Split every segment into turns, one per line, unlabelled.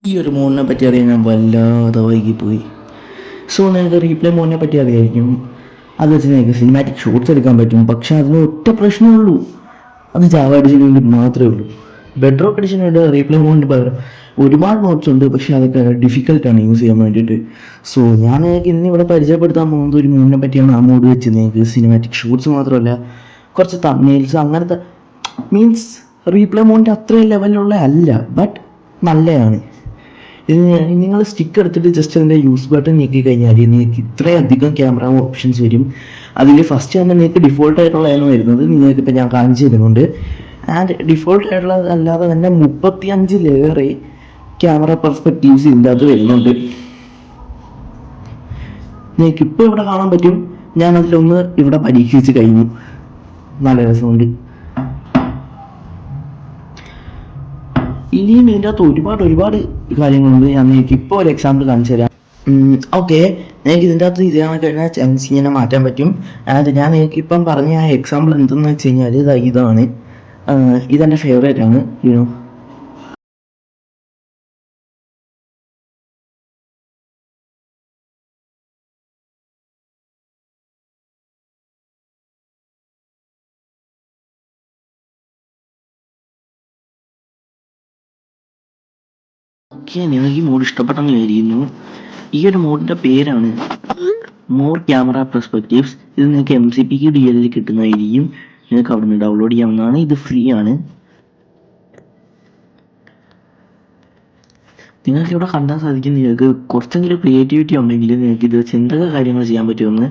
ഈ ഒരു മോഡിനെ പറ്റി അറിയാൻ ഞാൻ വല്ലാതെ വൈകിപ്പോയി. സോ നിങ്ങൾക്ക് റീപ്ലേ മോഡിനെ പറ്റി അറിയായിരിക്കും. അത് വെച്ച് നിങ്ങൾക്ക് സിനിമാറ്റിക് ഷോട്ട്സ് എടുക്കാൻ പറ്റും. പക്ഷെ അതിന് ഒറ്റ പ്രശ്നമേ ഉള്ളൂ, അത് ജാവ എഡിഷന് വേണ്ടി മാത്രമേ ഉള്ളൂ. ബെഡ്റോക്ക് എഡിഷനുണ്ട് റീപ്ലേ മോഡിന് പകരം ഒരുപാട് മോഡ്സ് ഉണ്ട്, പക്ഷെ അതൊക്കെ ഡിഫിക്കൽട്ടാണ് യൂസ് ചെയ്യാൻ വേണ്ടിയിട്ട്. സോ ഞാൻ നിങ്ങൾക്ക് ഇന്ന് ഇവിടെ പരിചയപ്പെടുത്താൻ പോകുന്നത് ഒരു മോഡിനെ പറ്റിയാണ്. ആ മോഡ് വെച്ച് നിങ്ങൾക്ക് സിനിമാറ്റിക് ഷോട്ട്സ് മാത്രമല്ല, കുറച്ച് തമ്നെയിൽസ് അങ്ങനത്തെ മീൻസ് റീപ്ലേ മോഡിൻ്റെ അത്രയും ലെവലിലുള്ള അല്ല, ബട്ട് നല്ലതാണ്. ഇത് നിങ്ങൾ സ്റ്റിക്ക് എടുത്തിട്ട് ജസ്റ്റ് അതിൻ്റെ യൂസ് ബട്ടൺ നീക്കി കഴിഞ്ഞാൽ നിങ്ങൾക്ക് ഇത്രയധികം ക്യാമറ ഓപ്ഷൻസ് വരും. അതിൽ ഫസ്റ്റ് തന്നെ നിങ്ങൾക്ക് ഡിഫോൾട്ട് ആയിട്ടുള്ളതാണ് വരുന്നത്. നിങ്ങൾക്കിപ്പോൾ ഞാൻ കാണിച്ചു തരുന്നുണ്ട്. ആൻഡ് ഡിഫോൾട്ട് ആയിട്ടുള്ളത് അല്ലാതെ തന്നെ 35 ക്യാമറ പെർസ്പെക്റ്റീവ്സ് ഇതിൻ്റെ അത് വരുന്നുണ്ട്. നിങ്ങൾക്കിപ്പോൾ ഇവിടെ കാണാൻ പറ്റും. ഞാനതിലൊന്ന് ഇവിടെ പരീക്ഷിച്ച് കഴിഞ്ഞു. നല്ല രസമുണ്ട്. ഇനിയും ഇതിൻ്റെ അകത്ത് ഒരുപാട് കാര്യങ്ങളുണ്ട്. ഞാൻ നിങ്ങൾക്ക് ഇപ്പോൾ ഒരു എക്സാമ്പിൾ കാണിച്ചു തരാം. ഓക്കെ, നിങ്ങൾക്ക് ഇതിൻ്റെ അകത്ത് ഇതാണ് കഴിഞ്ഞാൽ ഇങ്ങനെ മാറ്റാൻ പറ്റും. ആൻഡ് ഞാൻ നിങ്ങൾക്ക് ഇപ്പം പറഞ്ഞ ആ എക്സാമ്പിൾ എന്തെന്ന് വെച്ച് കഴിഞ്ഞാൽ ഇതാണ്. ഇതെൻ്റെ ഫേവറേറ്റ് ആണ്. യുനോ ഓക്കെ, നിങ്ങൾക്ക് ഈ മോഡ് ഇഷ്ടപ്പെട്ടെന്ന് വിചാരിക്കുന്നു. ഈ ഒരു മോഡിൻ്റെ പേരാണ് മോർ ക്യാമറ പെർസ്പെക്റ്റീവ്സ്. ഇത് നിങ്ങൾക്ക് MCPക്ക് DLL കിട്ടുന്നതായിരിക്കും. നിങ്ങൾക്ക് അവിടെ നിന്ന് ഡൗൺലോഡ് ചെയ്യാവുന്നതാണ്. ഇത് ഫ്രീ ആണ്. നിങ്ങൾക്ക് ഇവിടെ കാണാൻ സാധിക്കും. നിങ്ങൾക്ക് കുറച്ചെങ്കിലും ക്രിയേറ്റിവിറ്റി ഉണ്ടെങ്കിൽ നിങ്ങൾക്ക് ഇത് വെച്ച് എന്തൊക്കെ കാര്യങ്ങൾ ചെയ്യാൻ പറ്റുമെന്ന്.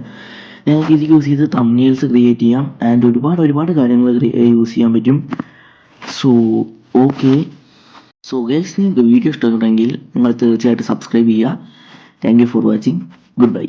നിങ്ങൾക്ക് ഇത് യൂസ് ചെയ്ത് തംബ്നെയിൽസ് ക്രിയേറ്റ് ചെയ്യാം. ആൻഡ് ഒരുപാട് കാര്യങ്ങൾ യൂസ് ചെയ്യാൻ പറ്റും. സോ ഓക്കെ, സോ ഗൈസ്, നിങ്ങൾക്ക് വീഡിയോ ഇഷ്ടപ്പെട്ടെങ്കിൽ നിങ്ങൾ തീർച്ചയായിട്ടും സബ്സ്ക്രൈബ് ചെയ്യുക. Thank you for watching. Good bye.